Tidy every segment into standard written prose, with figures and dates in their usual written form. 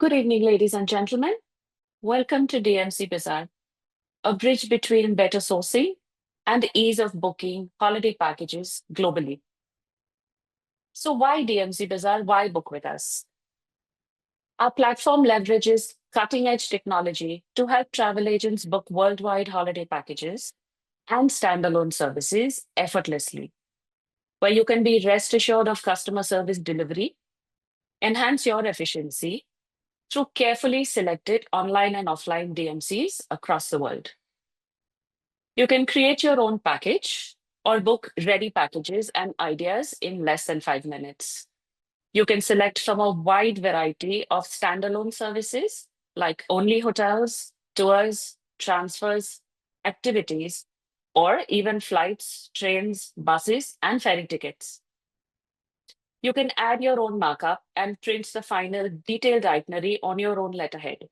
Good evening, ladies and gentlemen. Welcome to DMC Bazaar, a bridge between better sourcing and the ease of booking holiday packages globally. So, why DMC Bazaar? Why book with us? Our platform leverages cutting edge technology to help travel agents book worldwide holiday packages and standalone services effortlessly, where you can be rest assured of customer service delivery, enhance your efficiency through carefully selected online and offline DMCs across the world. You can create your own package or book ready packages and ideas in less than 5 minutes. You can select from a wide variety of standalone services like only hotels, tours, transfers, activities, or even flights, trains, buses, and ferry tickets. You can add your own markup and print the final detailed itinerary on your own letterhead.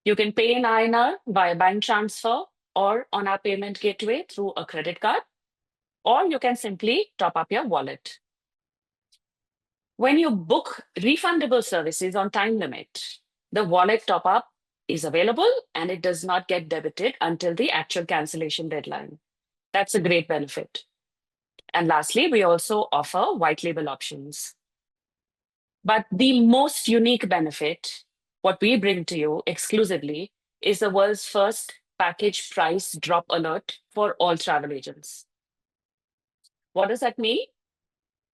You can pay in INR via bank transfer or on our payment gateway through a credit card, or you can simply top up your wallet. When you book refundable services on time limit, the wallet top up is available and it does not get debited until the actual cancellation deadline. That's a great benefit. And lastly, we also offer white label options. But the most unique benefit, what we bring to you exclusively, is the world's first package price drop alert for all travel agents. What does that mean?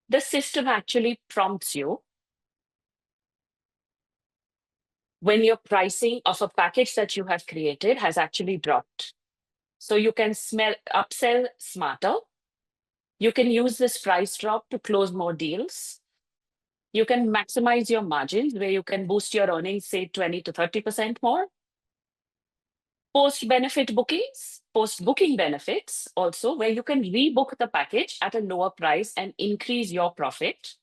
The system actually prompts you when your pricing of a package that you have created has actually dropped. So you can upsell smarter. You can use this price drop to close more deals. You can maximize your margins where you can boost your earnings, say 20 to 30% more. Post booking benefits also, where you can rebook the package at a lower price and increase your profit.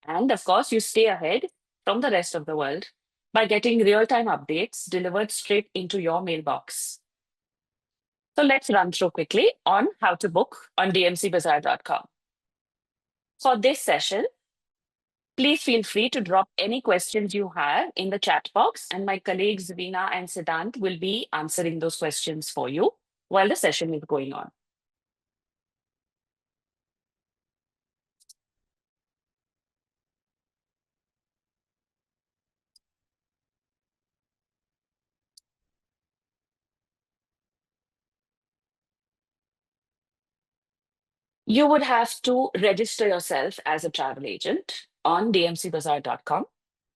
And of course, you stay ahead from the rest of the world by getting real time updates delivered straight into your mailbox. So let's run through quickly on how to book on dmcbazaar.com. For this session, please feel free to drop any questions you have in the chat box, and my colleagues Veena and Siddhant will be answering those questions for you while the session is going on. You would have to register yourself as a travel agent on dmcbazaar.com.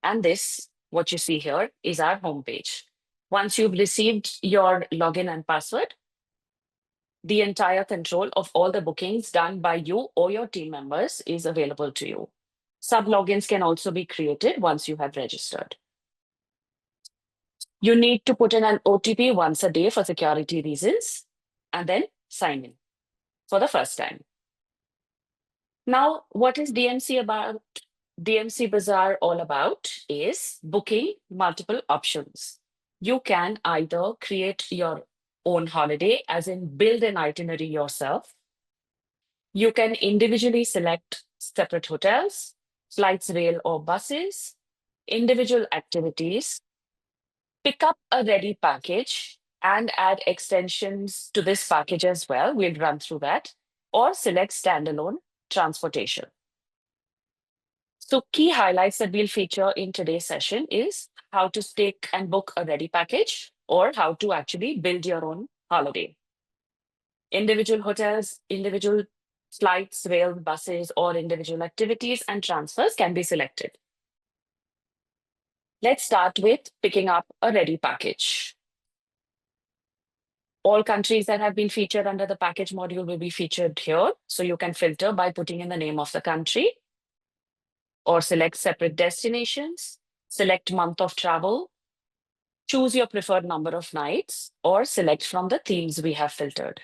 And this, what you see here, is our homepage. Once you've received your login and password, the entire control of all the bookings done by you or your team members is available to you. Sub logins can also be created once you have registered. You need to put in an OTP once a day for security reasons and then sign in for the first time. Now, what is DMC about? DMC Bazaar all about is booking multiple options. You can either create your own holiday, as in build an itinerary yourself. You can individually select separate hotels, flights, rail, or buses, individual activities, pick up a ready package and add extensions to this package as well. We'll run through that, or select standalone transportation. So key highlights that we'll feature in today's session is how to take and book a ready package or how to actually build your own holiday. Individual hotels, individual flights, rail, buses, or individual activities and transfers can be selected. Let's start with picking up a ready package. All countries that have been featured under the package module will be featured here. So you can filter by putting in the name of the country or select separate destinations, select month of travel, choose your preferred number of nights, or select from the themes we have filtered.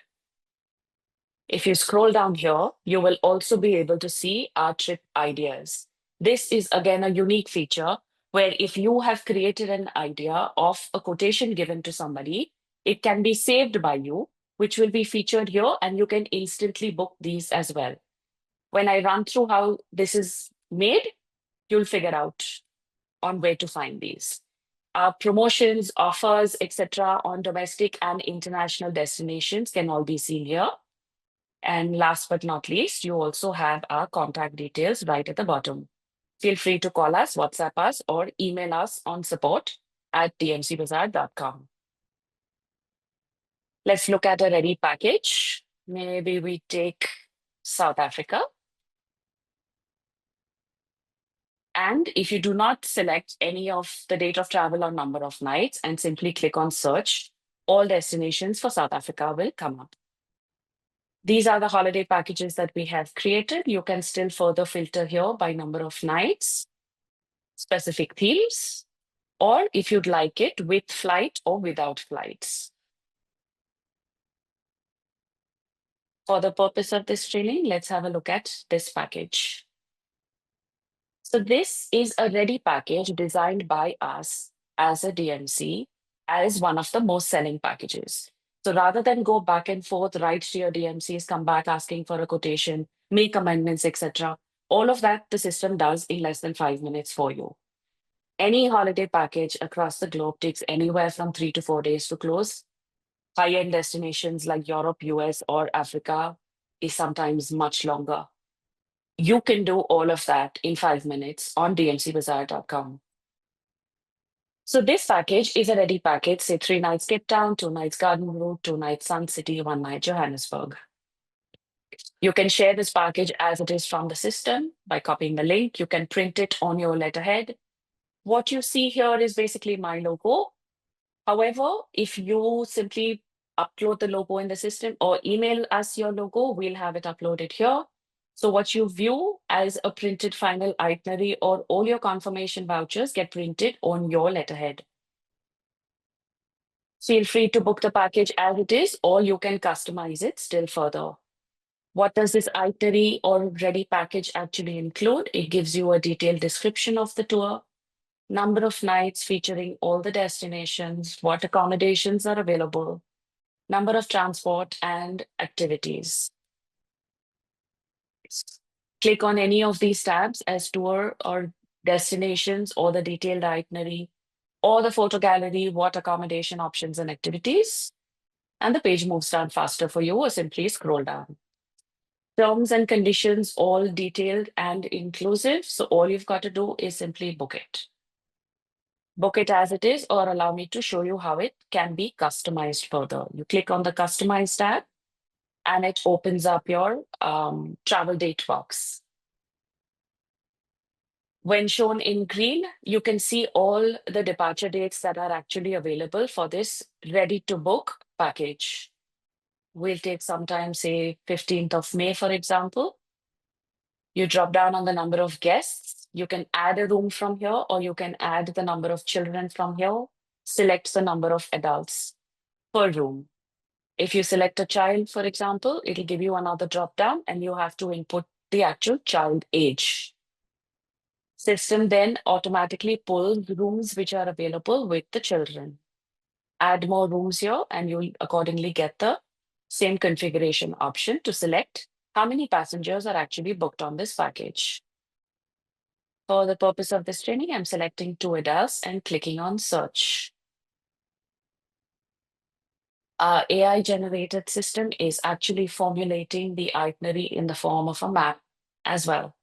If you scroll down here, you will also be able to see our trip ideas. This is again a unique feature where if you have created an idea of a quotation given to somebody, it can be saved by you, which will be featured here, and you can instantly book these as well. When I run through how this is made, you'll figure out on where to find these. Promotions, offers, etc. on domestic and international destinations can all be seen here. And last but not least, you also have our contact details right at the bottom. Feel free to call us, WhatsApp us, or email us on support@dmcbazaar.com. Let's look at a ready package. Maybe we take South Africa. And if you do not select any of the date of travel or number of nights and simply click on search, all destinations for South Africa will come up. These are the holiday packages that we have created. You can still further filter here by number of nights, specific themes, or if you'd like it with flight or without flights. For the purpose of this training, let's have a look at this package. So this is a ready package designed by us as a DMC as one of the most selling packages. So rather than go back and forth, write to your DMCs, come back asking for a quotation, make amendments, etc., all of that the system does in less than 5 minutes for you. Any holiday package across the globe takes anywhere from 3 to 4 days to close. High-end destinations like Europe, US, or Africa is sometimes much longer. You can do all of that in 5 minutes on DMCBazaar.com. So this package is a ready package, say 3 nights Cape Town, 2 nights Garden Route, 2 nights Sun City, 1 night Johannesburg. You can share this package as it is from the system by copying the link. You can print it on your letterhead. What you see here is basically my logo. However, if you simply upload the logo in the system or email us your logo, we'll have it uploaded here. So what you view as a printed final itinerary or all your confirmation vouchers get printed on your letterhead. Feel free to book the package as it is, or you can customize it still further. What does this itinerary or ready package actually include? It gives you a detailed description of the tour, number of nights featuring all the destinations, what accommodations are available, number of transport and activities. Click on any of these tabs as tour or destinations or the detailed itinerary or the photo gallery, what accommodation options and activities, and the page moves down faster for you, or simply scroll down. Terms and conditions, all detailed and inclusive. So all you've got to do is simply book it. Book it as it is, or allow me to show you how it can be customized further. You click on the Customize tab, and it opens up your travel date box. When shown in green, you can see all the departure dates that are actually available for this ready to book package. We'll take sometime, say 15th of May, for example. You drop down on the number of guests. You can add a room from here, or you can add the number of children from here. Select the number of adults per room. If you select a child, for example, it'll give you another drop down and you have to input the actual child age. System then automatically pulls rooms which are available with the children. Add more rooms here and you'll accordingly get the same configuration option to select how many passengers are actually booked on this package. For the purpose of this training, I'm selecting 2 adults and clicking on search. Our AI generated system is actually formulating the itinerary in the form of a map as well.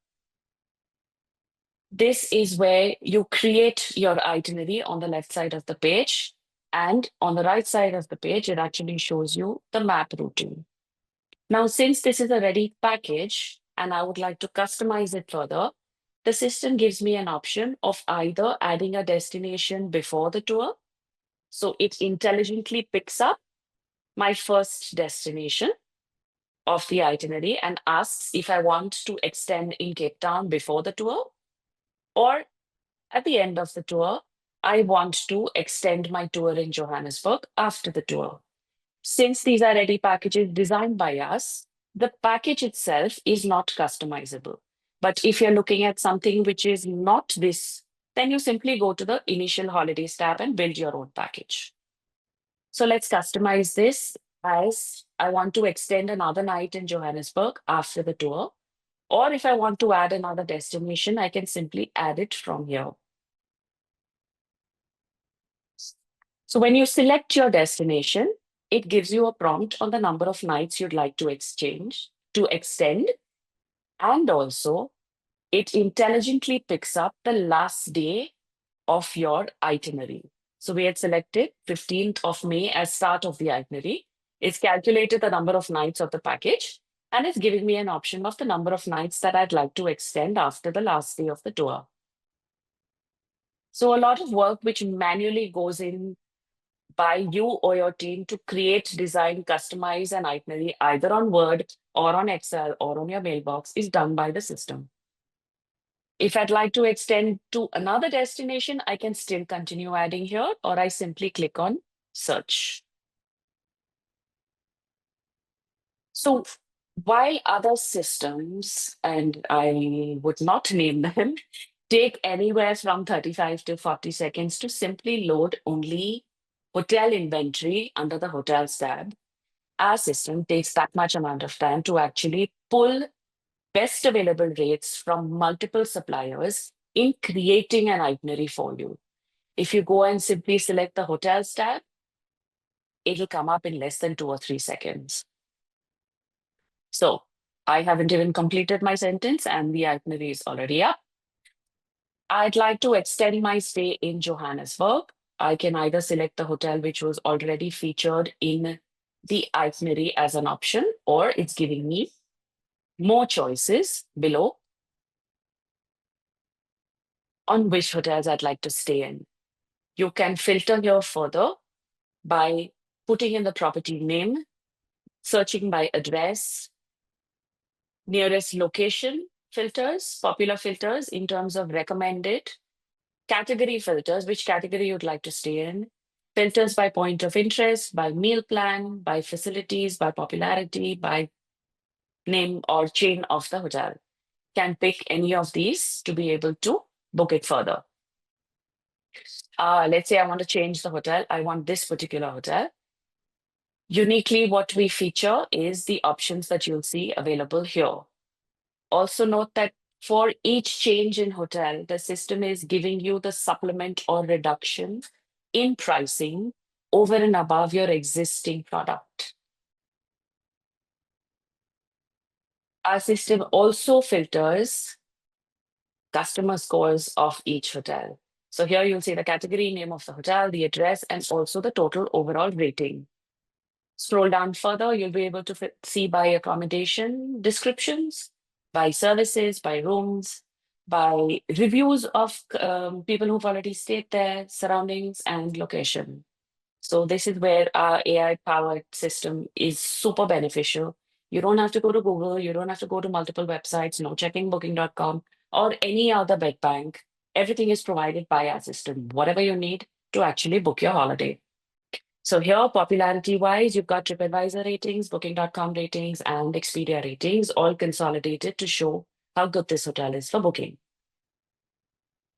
This is where you create your itinerary on the left side of the page, and on the right side of the page, it actually shows you the map routing. Now, since this is a ready package and I would like to customize it further, the system gives me an option of either adding a destination before the tour. So it intelligently picks up my first destination of the itinerary and asks if I want to extend in Cape Town before the tour, or at the end of the tour, I want to extend my tour in Johannesburg after the tour. Since these are ready packages designed by us, the package itself is not customizable. But if you're looking at something which is not this, then you simply go to the Initial Holidays tab and build your own package. So let's customize this as I want to extend another night in Johannesburg after the tour. Or if I want to add another destination, I can simply add it from here. So when you select your destination, it gives you a prompt on the number of nights you'd like to extend, and also it intelligently picks up the last day of your itinerary. So we had selected 15th of May as start of the itinerary. It's calculated the number of nights of the package, and it's giving me an option of the number of nights that I'd like to extend after the last day of the tour. So a lot of work which manually goes in by you or your team to create, design, customize an itinerary either on Word or on Excel or on your mailbox is done by the system. If I'd like to extend to another destination, I can still continue adding here, or I simply click on search. So while other systems, and I would not name them, take anywhere from 35 to 40 seconds to simply load only hotel inventory under the hotels tab, our system takes that much amount of time to actually pull best available rates from multiple suppliers in creating an itinerary for you. If you go and simply select the hotels tab, it'll come up in less than 2 or 3 seconds. So I haven't even completed my sentence and the itinerary is already up. I'd like to extend my stay in Johannesburg. I can either select the hotel which was already featured in the itinerary as an option, or it's giving me more choices below on which hotels I'd like to stay in. You can filter here further by putting in the property name, searching by address, nearest location filters, popular filters in terms of recommended, category filters, which category you'd like to stay in, filters by point of interest, by meal plan, by facilities, by popularity, by name or chain of the hotel. Can pick any of these to be able to book it further. Let's say I want to change the hotel. I want this particular hotel. Uniquely, what we feature is the options that you'll see available here. Also note that for each change in hotel, the system is giving you the supplement or reduction in pricing over and above your existing product. Our system also filters customer scores of each hotel. So here you'll see the category, name of the hotel, the address, and also the total overall rating. Scroll down further, you'll be able to see by accommodation descriptions, by services, by rooms, by reviews of people who've already stayed there, surroundings, and location. So this is where our AI-powered system is super beneficial. You don't have to go to Google, you don't have to go to multiple websites, no checking booking.com or any other bed bank. Everything is provided by our system, whatever you need to actually book your holiday. So here, popularity-wise, you've got TripAdvisor ratings, Booking.com ratings, and Expedia ratings, all consolidated to show how good this hotel is for booking.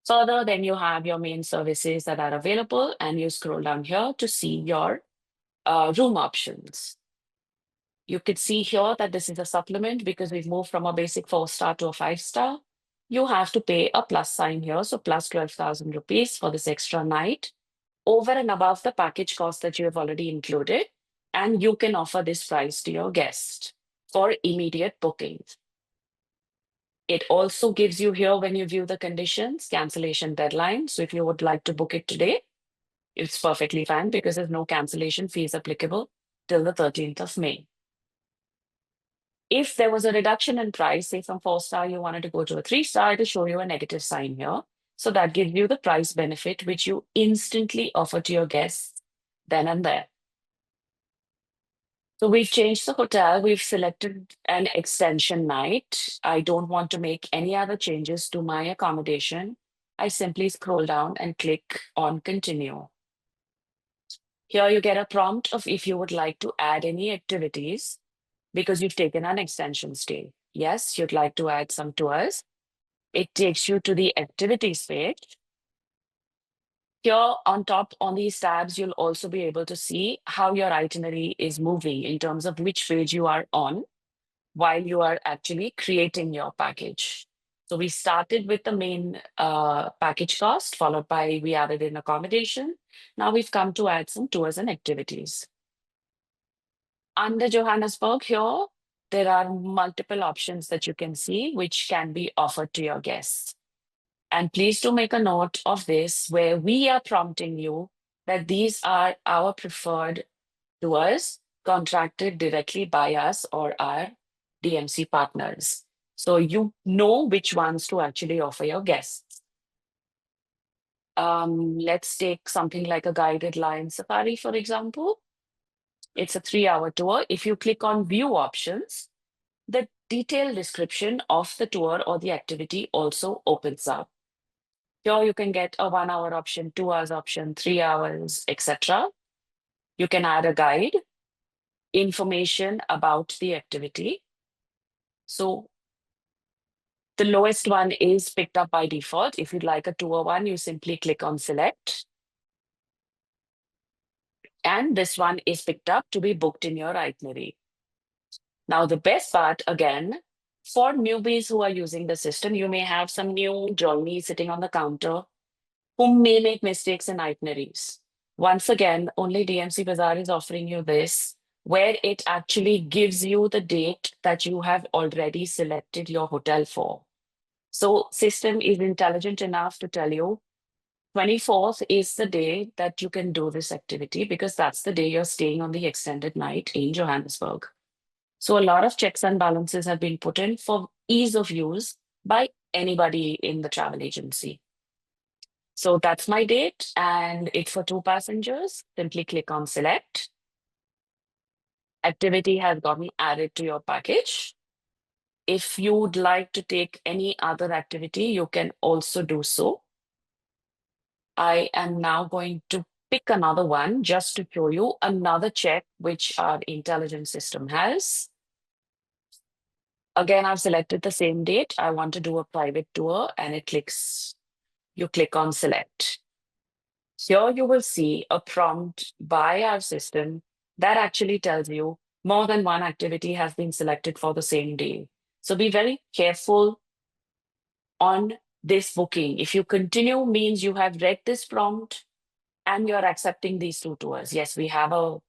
Further, then you have your main services that are available, and you scroll down here to see your room options. You could see here that this is a supplement because we've moved from a basic 4-star to a 5-star. You have to pay a plus sign here, so plus 12,000 rupees for this extra night, over and above the package cost that you have already included, and you can offer this price to your guest for immediate bookings. It also gives you here, when you view the conditions, cancellation deadline. So if you would like to book it today, it's perfectly fine because there's no cancellation fees applicable till the 13th of May. If there was a reduction in price, say from 4-star, you wanted to go to a 3-star, it'll show you a negative sign here. So that gives you the price benefit, which you instantly offer to your guests then and there. So we've changed the hotel. We've selected an extension night. I don't want to make any other changes to my accommodation. I simply scroll down and click on continue. Here you get a prompt of if you would like to add any activities because you've taken an extension stay. Yes, you'd like to add some tours. It takes you to the activities page. Here on top on these tabs, you'll also be able to see how your itinerary is moving in terms of which page you are on while you are actually creating your package. So we started with the main package cost, followed by we added in accommodation. Now we've come to add some tours and activities. Under Johannesburg here, there are multiple options that you can see which can be offered to your guests. And please do make a note of this where we are prompting you that these are our preferred tours contracted directly by us or our DMC partners. So you know which ones to actually offer your guests. Let's take something like a guided lion safari, for example. It's a 3-hour tour. If you click on view options, the detailed description of the tour or the activity also opens up. Here you can get a 1-hour option, 2 hours option, 3 hours, etc. You can add a guide, information about the activity. So the lowest one is picked up by default. If you'd like a tour one, you simply click on select. And this one is picked up to be booked in your itinerary. Now, the best part, again, for newbies who are using the system, you may have some new joinees sitting on the counter who may make mistakes in itineraries. Once again, only DMC Bazaar is offering you this, where it actually gives you the date that you have already selected your hotel for. So system is intelligent enough to tell you 24th is the day that you can do this activity because that's the day you're staying on the extended night in Johannesburg. So a lot of checks and balances have been put in for ease of use by anybody in the travel agency. So that's my date and it's for 2 passengers. Simply click on select. Activity has gotten added to your package. If you would like to take any other activity, you can also do so. I am now going to pick another one just to show you another check which our intelligence system has. Again, I've selected the same date. I want to do a private tour and you click on select. Here you will see a prompt by our system that actually tells you more than one activity has been selected for the same day. So be very careful on this booking. If you continue means you have read this prompt and you're accepting these 2 tours. Yes, we have a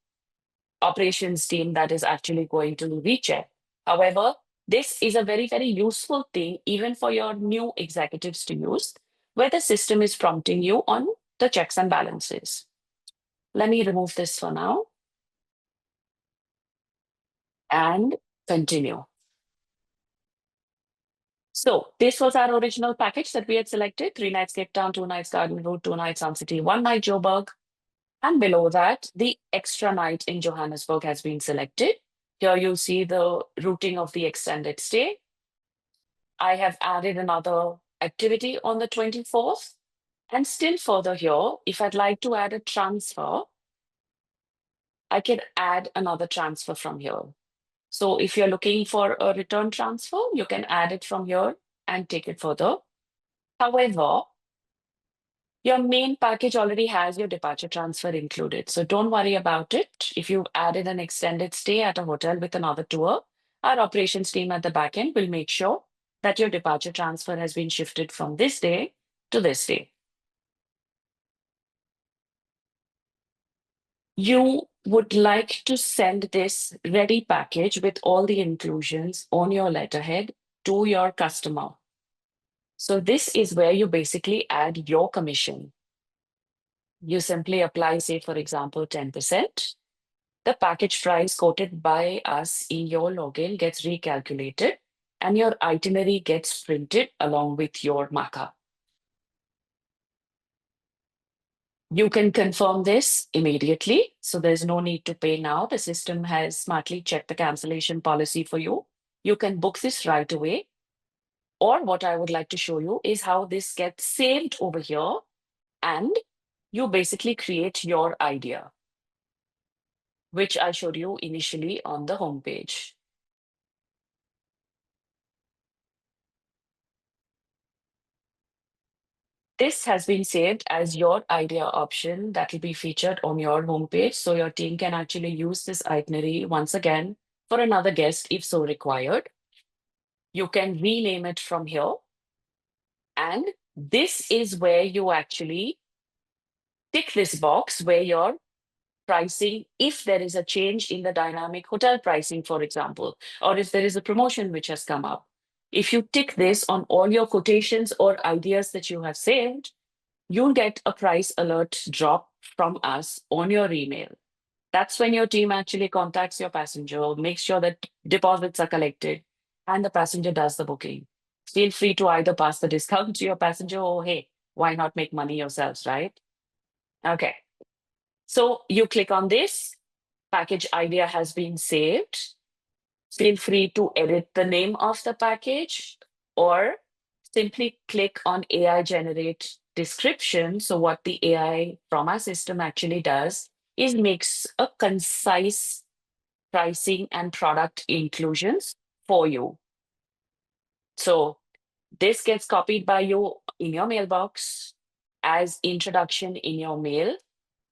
operations team that is actually going to recheck. However, this is a very, very useful thing, even for your new executives to use, where the system is prompting you on the checks and balances. Let me remove this for now and continue. So this was our original package that we had selected: 3 nights Cape Town, 2 nights Garden Route, 2 nights Sun City, 1 night Joburg. And below that, the extra night in Johannesburg has been selected. Here you see the routing of the extended stay. I have added another activity on the 24th. And still further here, if I'd like to add a transfer, I can add another transfer from here. So if you're looking for a return transfer, you can add it from here and take it further. However, your main package already has your departure transfer included. So don't worry about it. If you've added an extended stay at a hotel with another tour, our operations team at the back end will make sure that your departure transfer has been shifted from this day to this day. You would like to send this ready package with all the inclusions on your letterhead to your customer. So this is where you basically add your commission. You simply apply, say, for example, 10%. The package price quoted by us in your login gets recalculated and your itinerary gets printed along with your markup. You can confirm this immediately, so there's no need to pay now. The system has smartly checked the cancellation policy for you. You can book this right away. Or what I would like to show you is how this gets saved over here and you basically create your idea, which I showed you initially on the homepage. This has been saved as your idea option that will be featured on your homepage. So your team can actually use this itinerary once again for another guest if so required. You can rename it from here. And this is where you actually tick this box where you're pricing if there is a change in the dynamic hotel pricing, for example, or if there is a promotion which has come up. If you tick this on all your quotations or ideas that you have saved, you'll get a price alert drop from us on your email. That's when your team actually contacts your passenger, makes sure that deposits are collected, and the passenger does the booking. Feel free to either pass the discount to your passenger or, hey, why not make money yourselves, right? Okay. So you click on this, package idea has been saved. Feel free to edit the name of the package or simply click on AI generate description. So what the AI from our system actually does is makes a concise pricing and product inclusions for you. So this gets copied by you in your mailbox as introduction in your mail,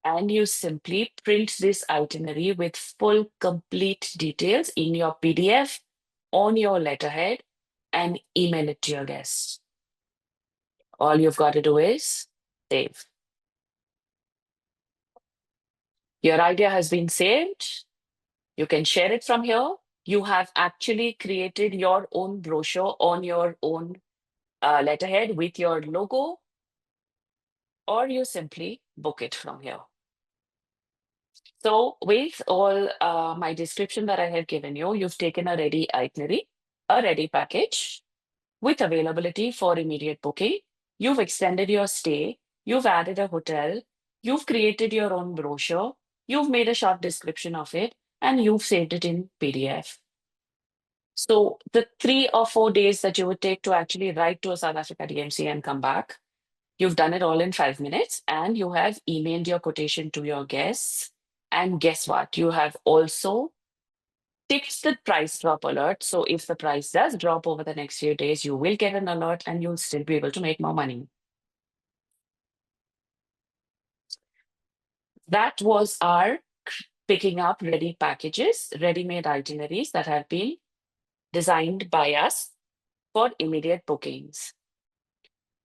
and you simply print this itinerary with full complete details in your PDF on your letterhead and email it to your guests. All you've got to do is save. Your idea has been saved. You can share it from here. You have actually created your own brochure on your own letterhead with your logo, or you simply book it from here. So with all my description that I have given you, you've taken a ready itinerary, a ready package with availability for immediate booking. You've extended your stay. You've added a hotel. You've created your own brochure. You've made a short description of it, and you've saved it in PDF. So the 3 or 4 days that you would take to actually write to a South Africa DMC and come back, you've done it all in 5 minutes, and you have emailed your quotation to your guests. And guess what? You have also ticked the price drop alert. So if the price does drop over the next few days, you will get an alert and you'll still be able to make more money. That was our picking up ready packages, ready-made itineraries that have been designed by us for immediate bookings.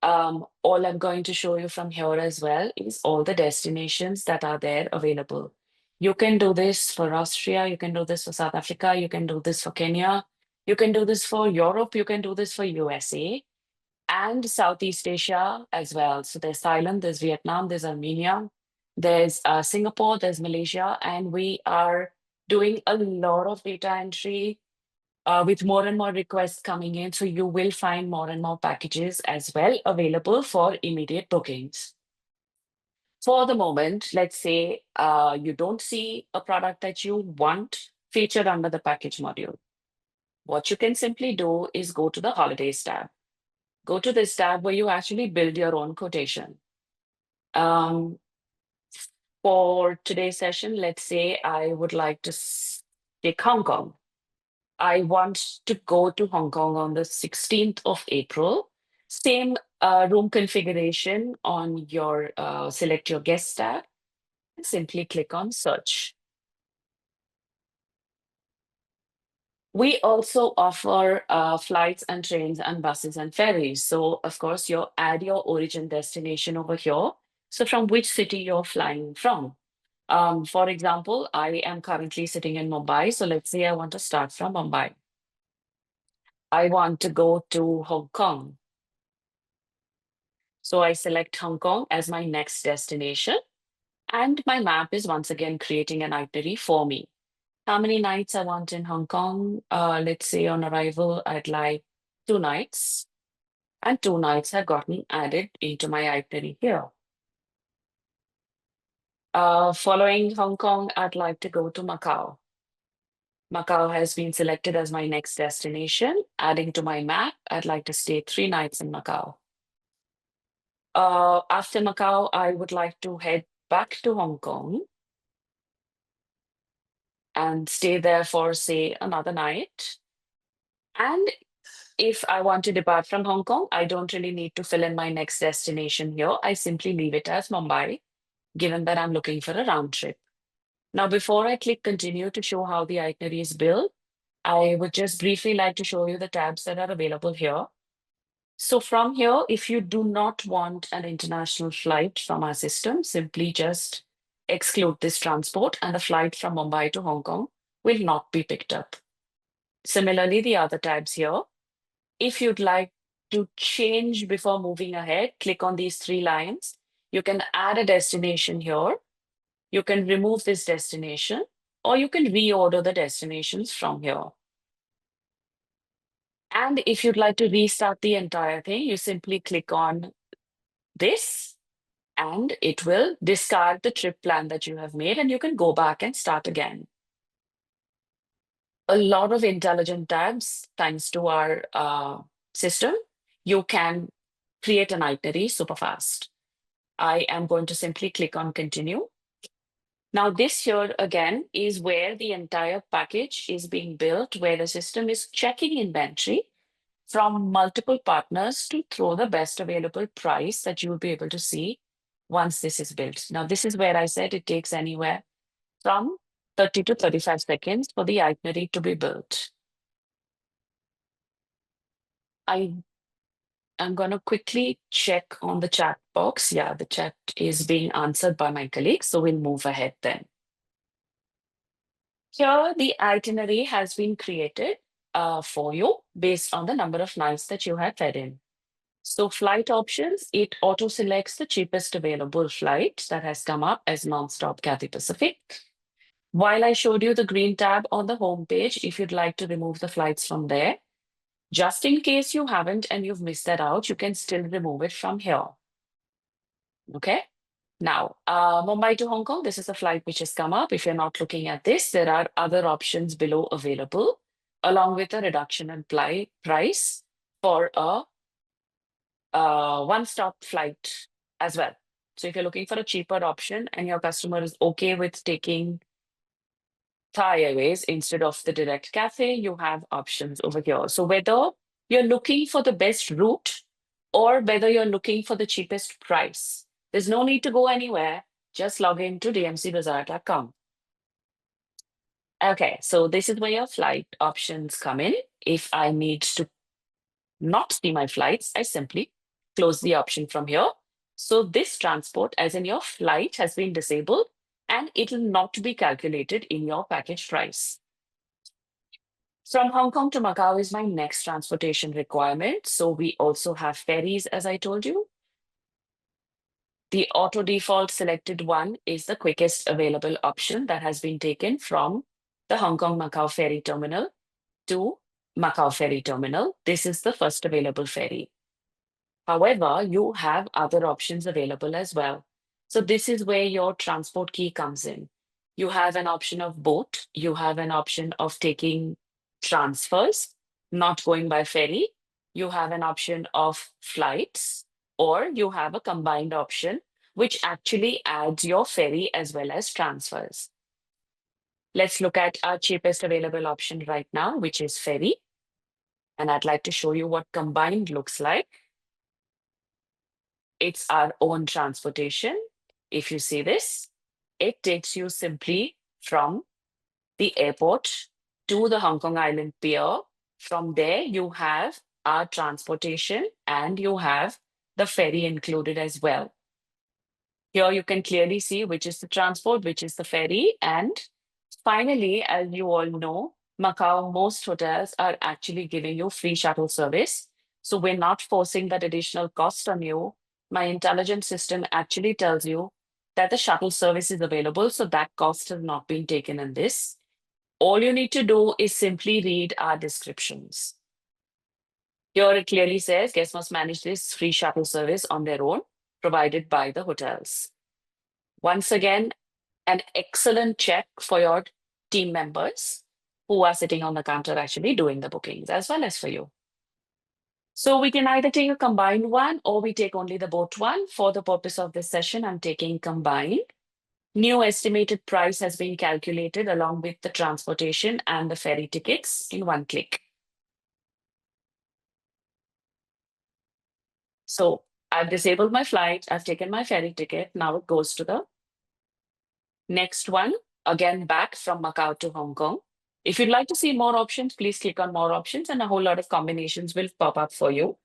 All I'm going to show you from here as well is all the destinations that are there available. You can do this for Austria, you can do this for South Africa, you can do this for Kenya, you can do this for Europe, you can do this for USA and Southeast Asia as well. So there's Thailand, there's Vietnam, there's Armenia, there's Singapore, there's Malaysia, and we are doing a lot of data entry with more and more requests coming in. So you will find more and more packages as well available for immediate bookings. For the moment, let's say you don't see a product that you want featured under the package module. What you can simply do is go to the holidays tab. Go to this tab where you actually build your own quotation. For today's session, let's say I would like to take Hong Kong. I want to go to Hong Kong on the 16th of April. Same room configuration on your select your guest tab and simply click on search. We also offer flights and trains and buses and ferries. So of course, you add your origin destination over here. So from which city you're flying from. For example, I am currently sitting in Mumbai. So let's say I want to start from Mumbai. I want to go to Hong Kong. So I select Hong Kong as my next destination. And my map is once again creating an itinerary for me. How many nights I want in Hong Kong? Let's say on arrival, I'd like 2 nights. And 2 nights have gotten added into my itinerary here. Following Hong Kong, I'd like to go to Macau. Macau has been selected as my next destination. Adding to my map, I'd like to stay 3 nights in Macau. After Macau, I would like to head back to Hong Kong and stay there for, say, another night. And if I want to depart from Hong Kong, I don't really need to fill in my next destination here. I simply leave it as Mumbai, given that I'm looking for a round trip. Now, before I click continue to show how the itinerary is built, I would just briefly like to show you the tabs that are available here. So from here, if you do not want an international flight from our system, simply just exclude this transport and the flight from Mumbai to Hong Kong will not be picked up. Similarly, the other tabs here, if you'd like to change before moving ahead, click on these three lines. You can add a destination here. You can remove this destination, or you can reorder the destinations from here. And if you'd like to restart the entire thing, you simply click on this and it will discard the trip plan that you have made and you can go back and start again. A lot of intelligent tabs, thanks to our system, you can create an itinerary super fast. I am going to simply click on continue. Now this here again is where the entire package is being built, where the system is checking inventory from multiple partners to throw the best available price that you will be able to see once this is built. Now, this is where I said it takes anywhere from 30 to 35 seconds for the itinerary to be built. I am going to quickly check on the chat box. Yeah, the chat is being answered by my colleague, so we'll move ahead then. Here, the itinerary has been created for you based on the number of nights that you have fed in. So flight options, it auto selects the cheapest available flight that has come up as nonstop Cathay Pacific. While I showed you the green tab on the home page, if you'd like to remove the flights from there, just in case you haven't and you've missed that out, you can still remove it from here. Okay. Now, Mumbai to Hong Kong, this is a flight which has come up. If you're not looking at this, there are other options below available, along with a reduction in price for a one-stop flight as well. So if you're looking for a cheaper option and your customer is okay with taking Thai Airways instead of the direct Cathay, you have options over here. So whether you're looking for the best route or whether you're looking for the cheapest price, there's no need to go anywhere. Just log into dmcbazaar.com. Okay, so this is where your flight options come in. If I need to not see my flights, I simply close the option from here. So this transport, as in your flight, has been disabled and it will not be calculated in your package price. From Hong Kong to Macau is my next transportation requirement. So we also have ferries, as I told you. The auto default selected one is the quickest available option that has been taken from the Hong Kong Macau ferry terminal to Macau ferry terminal. This is the first available ferry. However, you have other options available as well. So this is where your transport key comes in. You have an option of boat. You have an option of taking transfers, not going by ferry. You have an option of flights, or you have a combined option, which actually adds your ferry as well as transfers. Let's look at our cheapest available option right now, which is ferry. And I'd like to show you what combined looks like. It's our own transportation. If you see this, it takes you simply from the airport to the Hong Kong Island Pier. From there, you have our transportation and you have the ferry included as well. Here you can clearly see which is the transport, which is the ferry. And finally, as you all know, Macau, most hotels are actually giving you free shuttle service. So we're not forcing that additional cost on you. My intelligent system actually tells you that the shuttle service is available. So that cost has not been taken in this. All you need to do is simply read our descriptions. Here it clearly says guests must manage this free shuttle service on their own, provided by the hotels. Once again, an excellent check for your team members who are sitting on the counter actually doing the bookings, as well as for you. So we can either take a combined one or we take only the boat one. For the purpose of this session, I'm taking combined. New estimated price has been calculated along with the transportation and the ferry tickets in one click. So I've disabled my flight, I've taken my ferry ticket. Now it goes to the next one, again back from Macau to Hong Kong. If you'd like to see more options, please click on more options and a whole lot of combinations will pop up for you.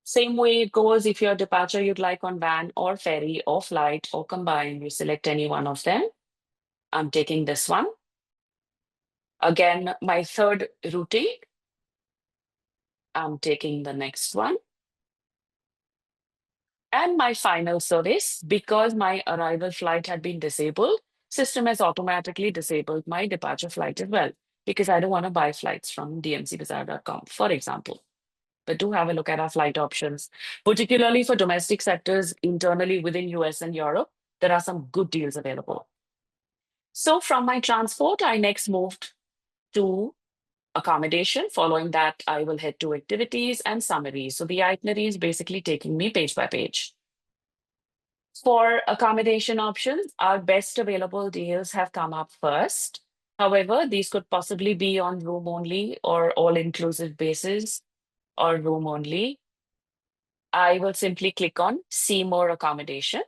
Same way it goes if your departure you'd like on van or ferry or flight or combined, you select any one of them. I'm taking this one. Again, my third routing, I'm taking the next one. And my final service, because my arrival flight had been disabled, system has automatically disabled my departure flight as well, because I don't want to buy flights from dmcbazaar.com, for example. But do have a look at our flight options, particularly for domestic sectors internally within US and Europe. There are some good deals available. So from my transport, I next moved to accommodation. Following that, I will head to activities and summaries. So the itinerary is basically taking me page by page. For accommodation options, our best available deals have come up first. However, these could possibly be on room only or all-inclusive basis or room only. I will simply click on See More Accommodation.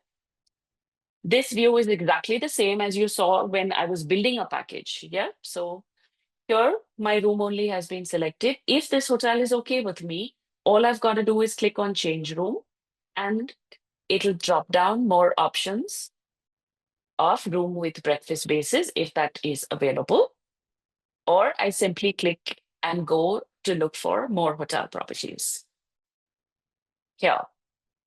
This view is exactly the same as you saw when I was building a package. Yeah. So here, my room only has been selected. If this hotel is okay with me, all I've got to do is click on Change Room and it'll drop down more options of room with breakfast basis if that is available. Or I simply click and go to look for more hotel properties. Here,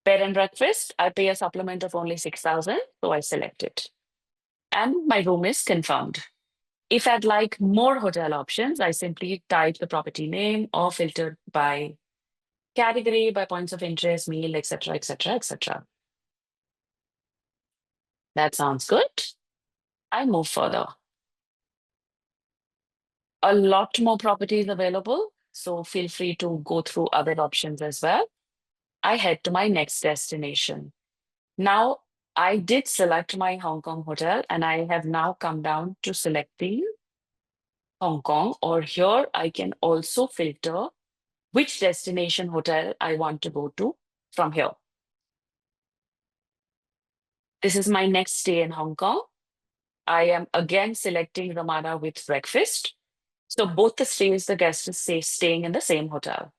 bed and breakfast, I pay a supplement of only 6,000, so I select it. And my room is confirmed. If I'd like more hotel options, I simply type the property name or filter by category, by points of interest, meal, etc., etc., etc. That sounds good. I move further. A lot more properties available, so feel free to go through other options as well. I head to my next destination. Now, I did select my Hong Kong hotel and I have now come down to selecting Hong Kong, or here I can also filter which destination hotel I want to go to from here. This is my next stay in Hong Kong. I am again selecting Ramada with breakfast. So both the stays, the guest is staying in the same hotel.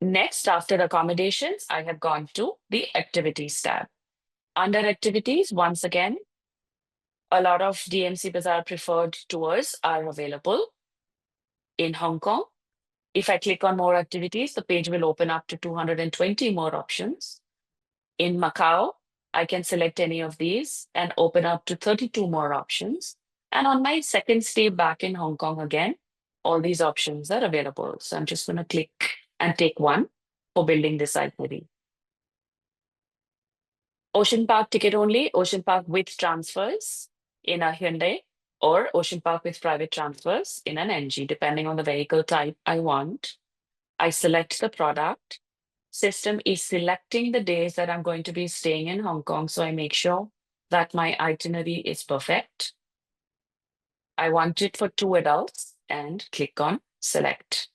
Next, after accommodations, I have gone to the activities tab. Under activities, once again, a lot of DMC Bazaar preferred tours are available in Hong Kong. If I click on more activities, the page will open up to 220 more options. In Macau, I can select any of these and open up to 32 more options. And on my second stay back in Hong Kong again, all these options are available. So I'm just going to click and take one for building this itinerary. Ocean Park ticket only, Ocean Park with transfers in a Hyundai, or Ocean Park with private transfers in an NG, depending on the vehicle type I want. I select the product. System is selecting the days that I'm going to be staying in Hong Kong, so I make sure that my itinerary is perfect. I want it for 2 adults and click on Select.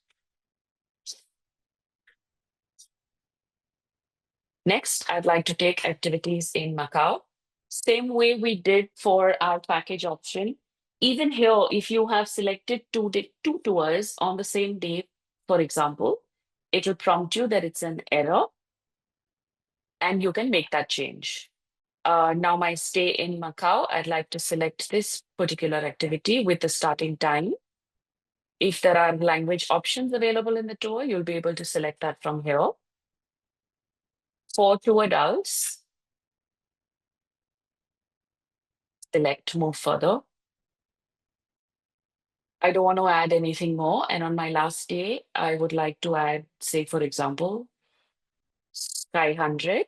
Next, I'd like to take activities in Macau. Same way we did for our package option. Even here, if you have selected two tours on the same day, for example, it will prompt you that it's an error and you can make that change. Now my stay in Macau, I'd like to select this particular activity with the starting time. If there are language options available in the tour, you'll be able to select that from here. For 2 adults, select move further. I don't want to add anything more. And on my last day, I would like to add, say, for example, Sky 100.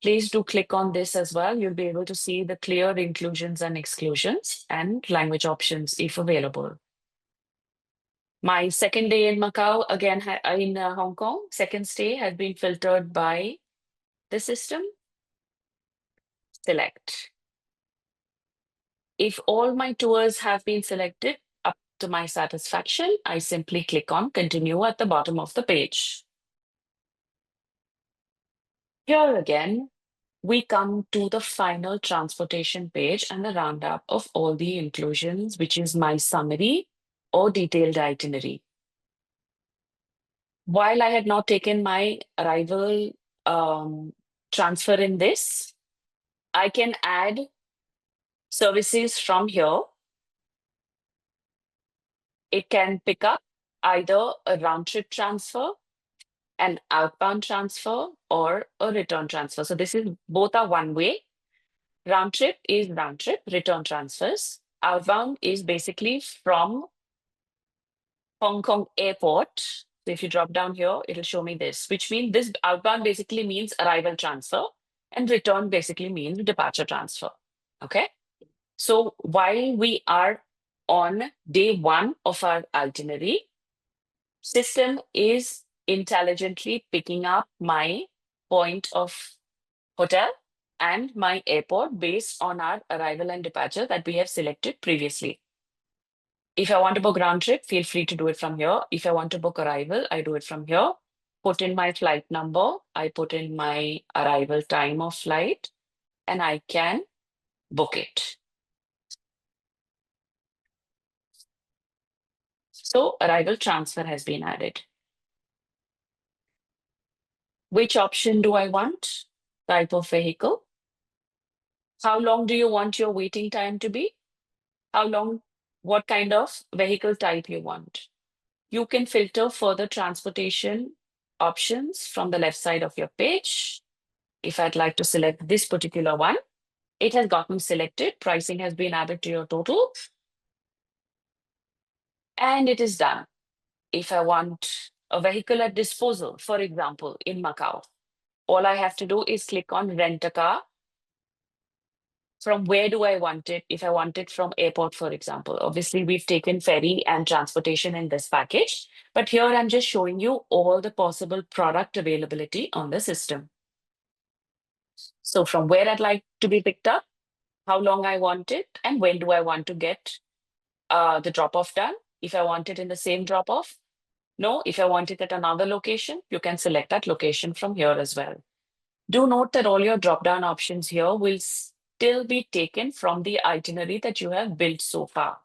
Please do click on this as well. You'll be able to see the clear inclusions and exclusions and language options if available. My second day in Macau, again in Hong Kong, second stay has been filtered by the system. Select. If all my tours have been selected up to my satisfaction, I simply click on continue at the bottom of the page. Here again, we come to the final transportation page and the roundup of all the inclusions, which is my summary or detailed itinerary. While I had not taken my arrival transfer in this, I can add services from here. It can pick up either a round trip transfer, an outbound transfer, or a return transfer. So this is both are one way. Round trip is round trip, return transfers. Outbound is basically from Hong Kong airport. So if you drop down here, it'll show me this, which means this outbound basically means arrival transfer and return basically means departure transfer. Okay. So while we are on day one of our itinerary, system is intelligently picking up my point of hotel and my airport based on our arrival and departure that we have selected previously. If I want to book round trip, feel free to do it from here. If I want to book arrival, I do it from here. Put in my flight number, I put in my arrival time of flight, and I can book it. So arrival transfer has been added. Which option do I want? Type of vehicle. How long do you want your waiting time to be? How long, what kind of vehicle type you want? You can filter further transportation options from the left side of your page. If I'd like to select this particular one, it has gotten selected. Pricing has been added to your total. And it is done. If I want a vehicle at disposal, for example, in Macau, all I have to do is click on rent a car. From where do I want it? If I want it from airport, for example, obviously we've taken ferry and transportation in this package, but here I'm just showing you all the possible product availability on the system. So from where I'd like to be picked up, how long I want it, and when do I want to get the drop-off done. If I want it in the same drop-off, no. If I want it at another location, you can select that location from here as well. Do note that all your drop-down options here will still be taken from the itinerary that you have built so far.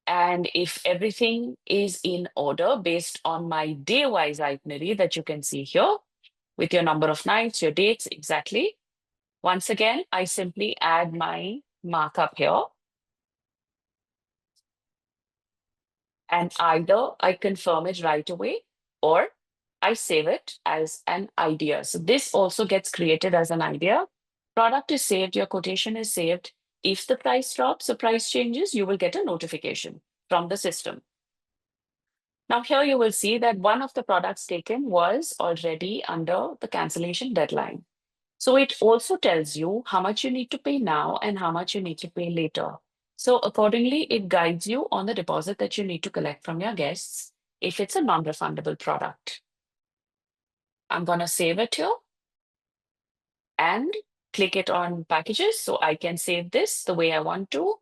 And if everything is in order based on my day-wise itinerary that you can see here, with your number of nights, your dates exactly, once again, I simply add my markup here. And either I confirm it right away or I save it as an idea. So this also gets created as an idea. Product is saved, your quotation is saved. If the price drops or price changes, you will get a notification from the system. Now here you will see that one of the products taken was already under the cancellation deadline. So it also tells you how much you need to pay now and how much you need to pay later. So accordingly, it guides you on the deposit that you need to collect from your guests if it's a non-refundable product. I'm going to save it here and click it on packages so I can save this the way I want to.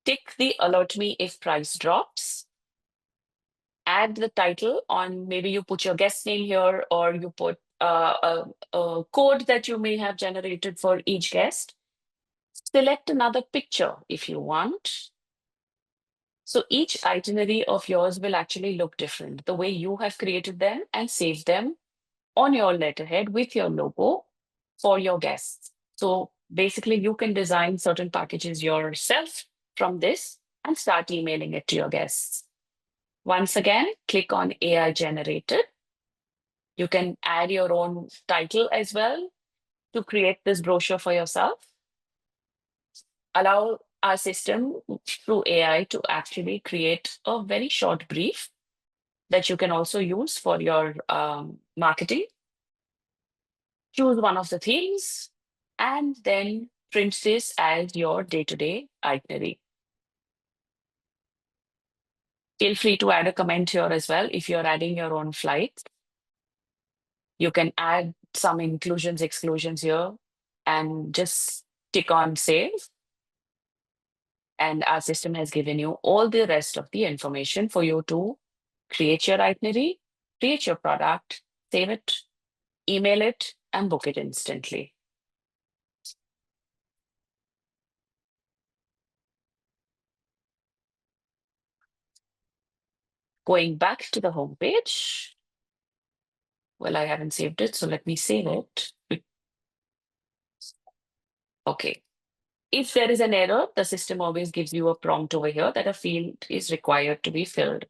Tick the alert me if price drops. Add the title on, maybe you put your guest name here or you put a code that you may have generated for each guest. Select another picture if you want. So each itinerary of yours will actually look different, the way you have created them and saved them on your letterhead with your logo for your guests. So basically, you can design certain packages yourself from this and start emailing it to your guests. Once again, click on AI generated. You can add your own title as well to create this brochure for yourself. Allow our system through AI to actually create a very short brief that you can also use for your marketing. Choose one of the themes and then print this as your day-to-day itinerary. Feel free to add a comment here as well if you're adding your own flights. You can add some inclusions, exclusions here, and just tick on save. And our system has given you all the rest of the information for you to create your itinerary, create your product, save it, email it, and book it instantly. Going back to the home page. Well, I haven't saved it, so let me save it. Okay. If there is an error, the system always gives you a prompt over here that a field is required to be filled.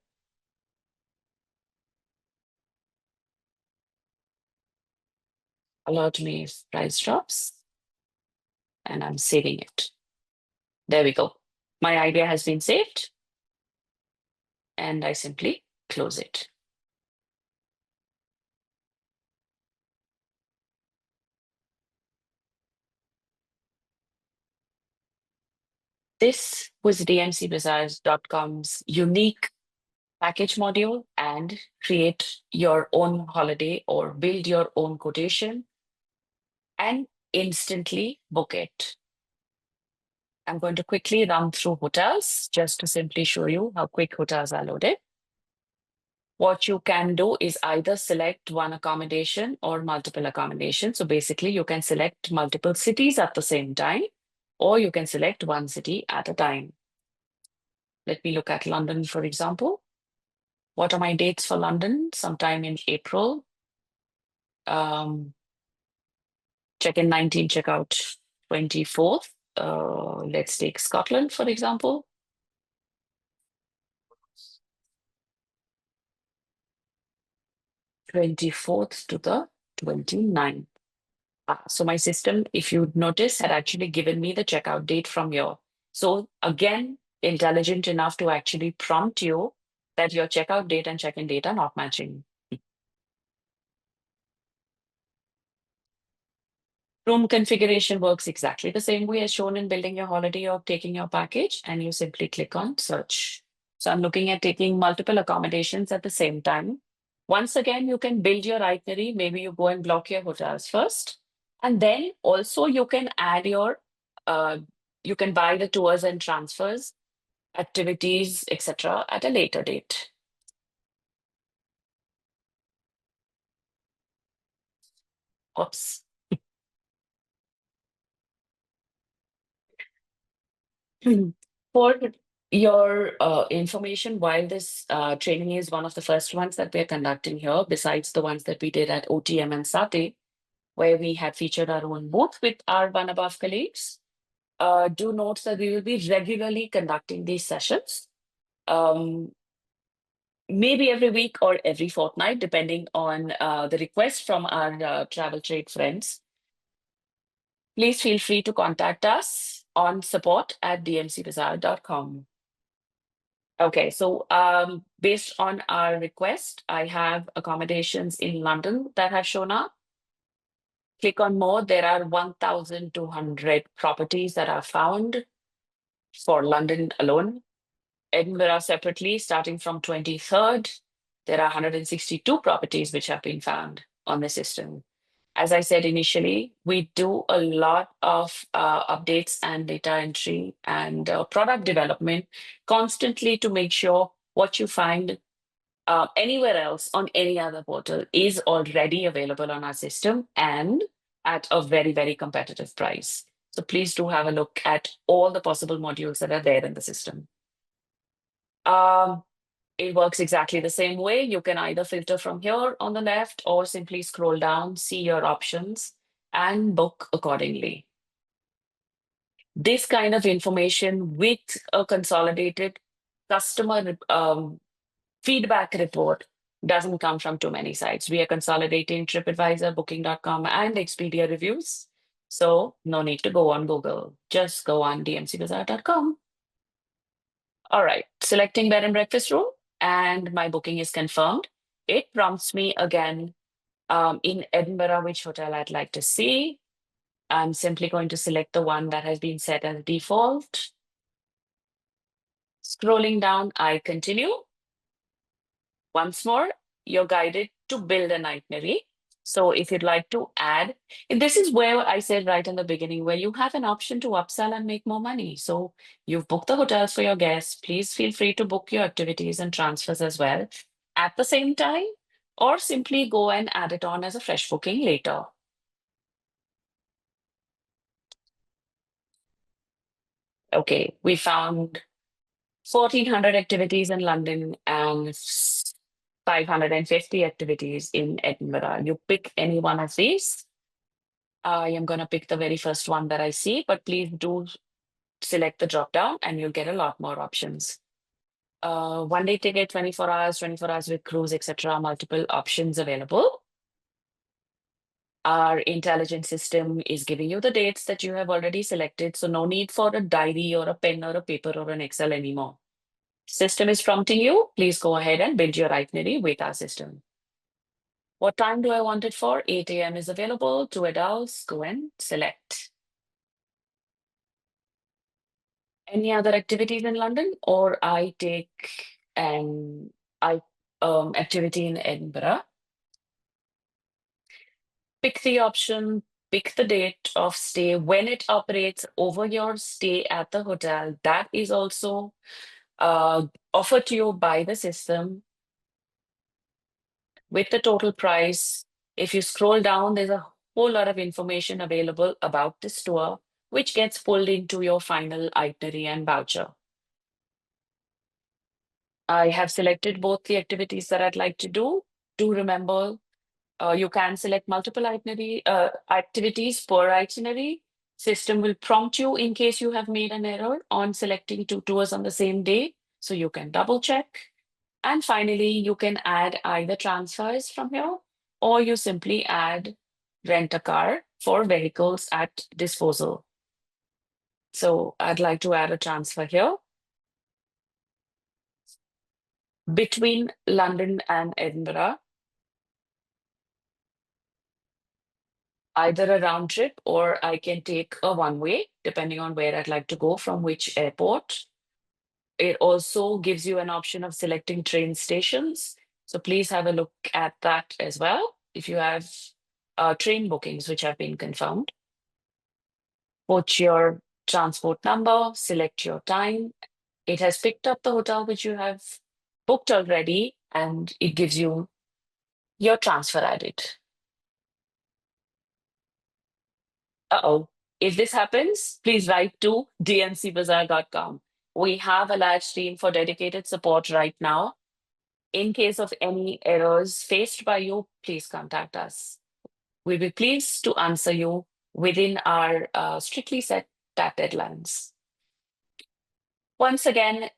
Alert me if price drops, and I'm saving it. There we go. My idea has been saved, and I simply close it. This was DMCBazaar.com's unique package module and create your own holiday or build your own quotation and instantly book it. I'm going to quickly run through hotels just to simply show you how quick hotels are loaded. What you can do is either select one accommodation or multiple accommodations. So basically, you can select multiple cities at the same time, or you can select one city at a time. Let me look at London, for example. What are my dates for London? Sometime in April. Check-in 19, check-out 24th. Let's take Scotland, for example. 24th to the 29th. So my system, if you notice, had actually given me the checkout date from here. So again, intelligent enough to actually prompt you that your checkout date and check-in date are not matching. Room configuration works exactly the same way as shown in building your holiday or taking your package, and you simply click on search. So I'm looking at taking multiple accommodations at the same time. Once again, you can build your itinerary. Maybe you go and block your hotels first. And then also you can add your, you can buy the tours and transfers, activities, etc. at a later date. Oops. For your information, while this training is one of the first ones that we're conducting here, besides the ones that we did at OTM and SATE, where we had featured our own booth with our one above colleagues, do note that we will be regularly conducting these sessions, um, maybe every week or every fortnight, depending on the request from our travel trade friends. Please feel free to contact us on support@dmcbazaar.com. Okay, so based on our request, I have accommodations in London that have shown up. Click on more. There are 1,200 properties that are found for London alone. Edinburgh separately, starting from 23rd, there are 162 properties which have been found on the system. As I said initially, we do a lot of updates and data entry and product development constantly to make sure what you find anywhere else on any other portal is already available on our system and at a very, very competitive price. So please do have a look at all the possible modules that are there in the system. Um, it works exactly the same way. You can either filter from here on the left or simply scroll down, see your options, and book accordingly. This kind of information with a consolidated customer feedback report doesn't come from too many sites. We are consolidating TripAdvisor, Booking.com, and Expedia reviews. So no need to go on Google. Just go on DMCBazaar.com. All right, selecting bed and breakfast room, and my booking is confirmed. It prompts me again in Edinburgh which hotel I'd like to see. I'm simply going to select the one that has been set as default. Scrolling down, I continue. Once more, you're guided to build an itinerary. So if you'd like to add, this is where I said right in the beginning, where you have an option to upsell and make more money. So you've booked the hotels for your guests. Please feel free to book your activities and transfers as well at the same time, or simply go and add it on as a fresh booking later. Okay, we found 1,400 activities in London and 550 activities in Edinburgh. You pick any one of these. I am going to pick the very first one that I see, but please do select the drop down and you'll get a lot more options. 1 day ticket, 24 hours with cruise, etc. Multiple options available. Our intelligent system is giving you the dates that you have already selected, so no need for a diary or a pen or a paper or an Excel anymore. System is prompting you, please go ahead and build your itinerary with our system. What time do I want it for? 8 a.m. is available. 2 adults, go and select. Any other activities in London, or I take an activity in Edinburgh? Pick the option, pick the date of stay, when it operates over your stay at the hotel. That is also offered to you by the system with the total price. If you scroll down, there's a whole lot of information available about this tour, which gets pulled into your final itinerary and voucher. I have selected both the activities that I'd like to do. Do remember, you can select multiple activities per itinerary. System will prompt you in case you have made an error on selecting two tours on the same day, so you can double check. And finally, you can add either transfers from here, or you simply add rent a car for vehicles at disposal. So I'd like to add a transfer here. Between London and Edinburgh, either a round trip or I can take a one-way, depending on where I'd like to go from which airport. It also gives you an option of selecting train stations. So please have a look at that as well if you have train bookings which have been confirmed. Put your transport number, select your time. It has picked up the hotel which you have booked already, and it gives you your transfer added. Uh-oh. If this happens, please write to dmcbazaar.com. We have a large team for dedicated support right now. In case of any errors faced by you, please contact us. We'll be pleased to answer you within our strictly set deadlines. Once again,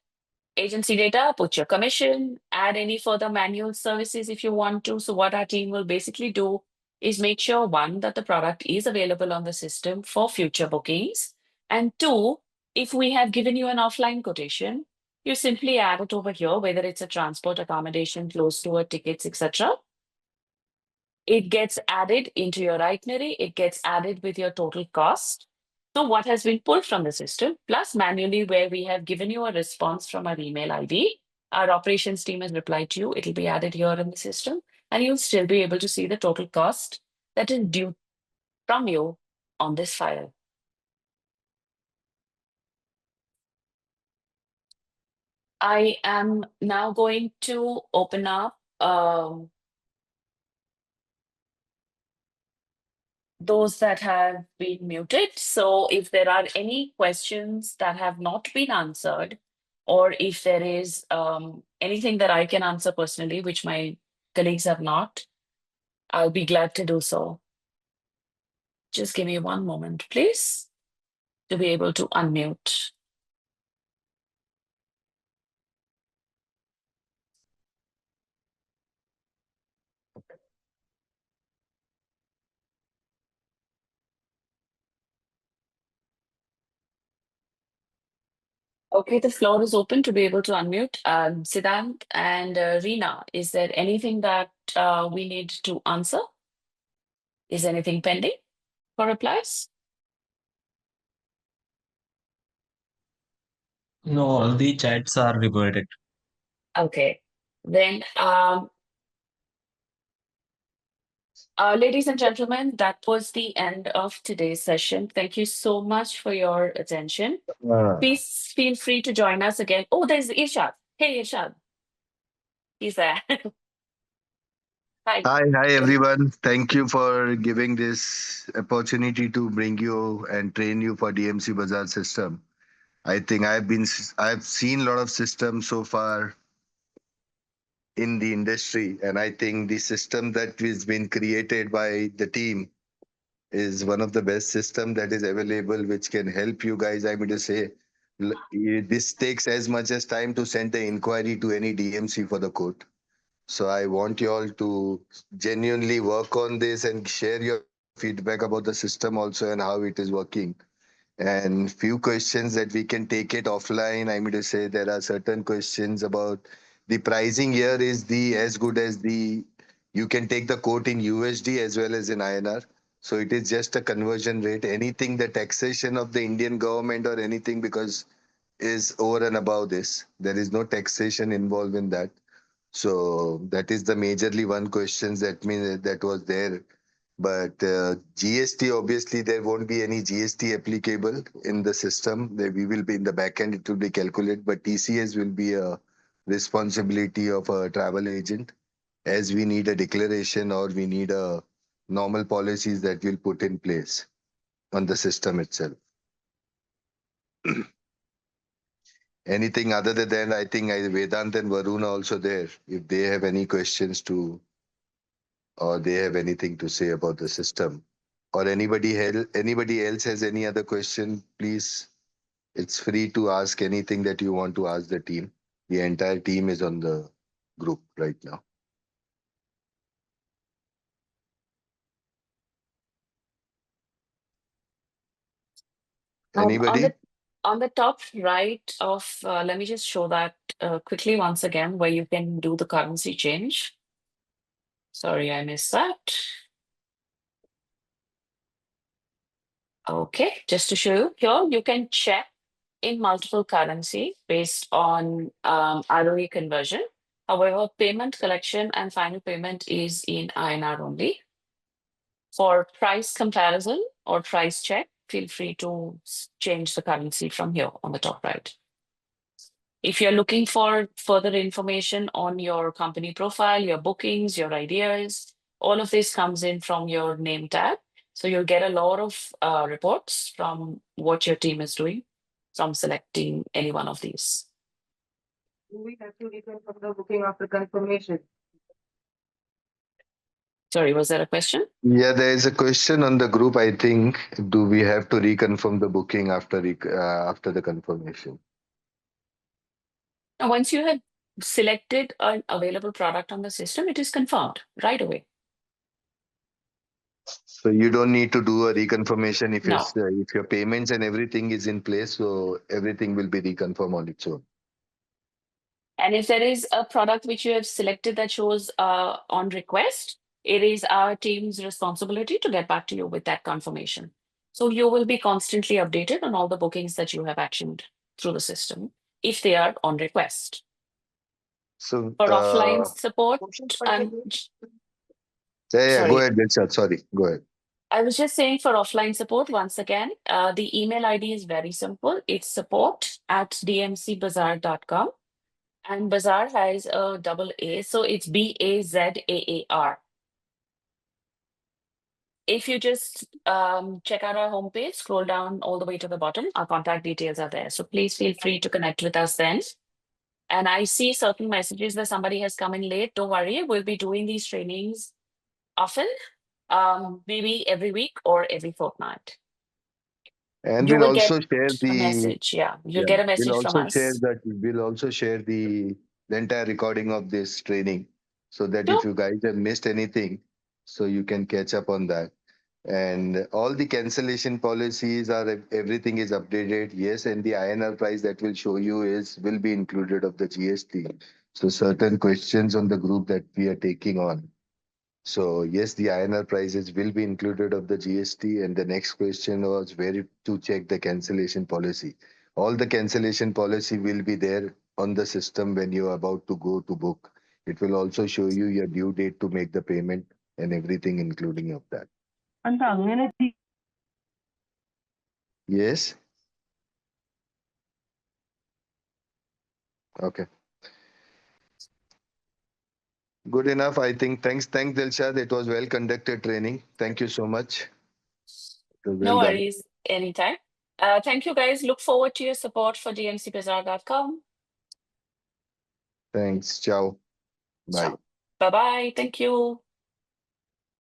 agency data, put your commission, add any further manual services if you want to. So what our team will basically do is make sure, one, that the product is available on the system for future bookings. And two, if we have given you an offline quotation, you simply add it over here, whether it's a transport, accommodation, close to a tickets, etc. It gets added into your itinerary. It gets added with your total cost. So what has been pulled from the system, plus manually where we have given you a response from our email ID, our operations team has replied to you, it'll be added here in the system, and you'll still be able to see the total cost that is due from you on this file. I am now going to open up those that have been muted. So if there are any questions that have not been answered, or if there is anything that I can answer personally, which my colleagues have not, I'll be glad to do so. Just give me one moment, please, to be able to unmute. Okay, the floor is open to be able to unmute. Siddhant and Reena, is there anything that we need to answer? Is anything pending for replies? No, all the chats are reverted. Okay, then ladies and gentlemen, that was the end of today's session. Thank you so much for your attention. Uh, Please feel free to join us again. Oh, there's Irshad. Hey, Irshad. He's there. Hi. hi everyone. Thank you for giving this opportunity to bring you and train you for DMC Bazaar system. I think I've seen a lot of systems so far in the industry, and I think the system that has been created by the team is one of the best system that is available, which can help you guys. I mean to say, this takes as much as time to send the inquiry to any DMC for the quote. So I want you all to genuinely work on this and share your feedback about the system also and how it is working. And few questions that we can take it offline. I mean to say there are certain questions about the pricing here is the as good as the you can take the quote in USD as well as in INR. So it is just a conversion rate. Anything the taxation of the Indian government or anything because is over and above this. There is no taxation involved in that. So that is the majorly one questions that means that was there. But GST, obviously, there won't be any GST applicable in the system. We will be in the back end, it will be calculated, but TCS will be a responsibility of a travel agent as we need a declaration or we need a normal policies that we'll put in place on the system itself. Anything other than that, I think Vedant and Varun are also there. If they have any questions to or they have anything to say about the system or anybody else has any other question, please, it's free to ask anything that you want to ask the team. The entire team is on the group right now. On Anybody? the top right of, let me just show that quickly once again, where you can do the currency change. Sorry, I missed that. Okay, just to show you here, you can check in multiple currency based on ROE conversion. However, payment collection and final payment is in INR only. For price comparison or price check, feel free to change the currency from here on the top right. If you're looking for further information on your company profile, your bookings, your ideas, all of this comes in from your name tab. So you'll get a lot of reports from what your team is doing from selecting any one of these. Do we have to reconfirm the booking after confirmation? Sorry, was that a question? Yeah, there is a question on the group. I think do we have to reconfirm the booking after the confirmation? Now, once you have selected an available product on the system, it is confirmed right away. So you don't need to do a reconfirmation No. if your payments and everything is in place. So everything will be reconfirmed on its own. And if there is a product which you have selected that shows on request, it is our team's responsibility to get back to you with that confirmation. So you will be constantly updated on all the bookings that you have actioned through the system if they are on request. So For offline support, yeah, go sorry, ahead, Dilshad. Sorry, go ahead. I was just saying for offline support, once again, the email ID is very simple. It's support@dmcbazaar.com. And Bazaar has a double A, so it's Bazaar. If you just check out our homepage, scroll down all the way to the bottom, our contact details are there. So please feel free to connect with us then. And I see certain messages that somebody has come in late. Don't worry, we'll be doing these trainings often, maybe every week or every fortnight. And You we'll will get also share a the message. Yeah, you'll yeah, get a message from us. we'll also share the entire recording of this training so that if Sure. you guys have missed anything, so you can catch up on that. And all the cancellation policies are everything is updated. Yes, and the INR price that will show you is will be included of the GST. So certain questions on the group that we are taking on. So yes, the INR prices will be included of the GST. And the next question was where to check the cancellation policy. All the cancellation policy will be there on the system when you're about to go to book. It will also show you your due date to make the payment and everything including of that. And അങ്ങനെ Yes. Okay. Good enough. I think thanks, Dilshad. It was well conducted training. Thank you so much. It was No well done. worries, anytime. Thank you, guys. Look forward to your support for DMCBazaar.com. Thanks. Ciao. Bye. Bye bye. Thank you.